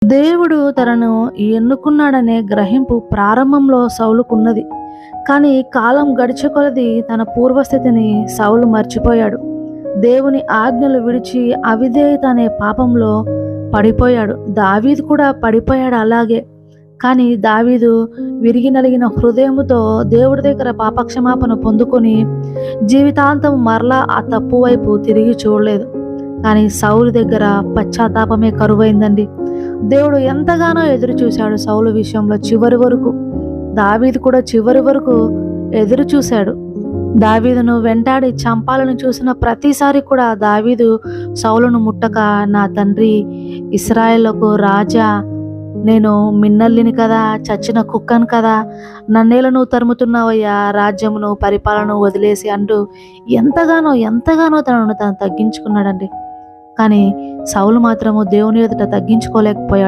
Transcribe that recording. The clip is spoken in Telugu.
దేవుడు తనను ఎన్నుకున్నాడనే గ్రహింపు ప్రారంభంలో సౌలుకున్నది. కానీ కాలం గడిచే కొలది తన పూర్వస్థితిని సౌలు మర్చిపోయాడు. దేవుని ఆజ్ఞలు విడిచి అవిధేయత అనే పాపంలో పడిపోయాడు. దావీదు కూడా పడిపోయాడు అలాగే. కానీ దావీదు విరిగి నలిగిన హృదయముతో దేవుడి దగ్గర పాపక్షమాపణ పొందుకొని జీవితాంతం మరలా ఆ తప్పు వైపు తిరిగి చూడలేదు. కానీ సౌలు దగ్గర పశ్చాత్తాపమే కరువైందండి. దేవుడు ఎంతగానో ఎదురు చూశాడు సౌలు విషయంలో చివరి వరకు. దావీదు కూడా చివరి వరకు ఎదురు చూశాడు. దావీదును వెంటాడి చంపాలని చూసిన ప్రతిసారి కూడా దావీదు సౌలును ముట్టక, నా తండ్రి ఇశ్రాయేలుకు రాజా, నేను మిన్నల్లిని కదా, చచ్చిన కుక్కను కదా, నన్నేల నువ్వు తరుముతున్నావయ్యా, రాజ్యమును పరిపాలన వదిలేసి అంటూ ఎంతగానో తనను తను తగ్గించుకున్నాడండి. కానీ సౌలు మాత్రము దేవుని ఎదుట తగ్గించుకోలేకపోయాడు.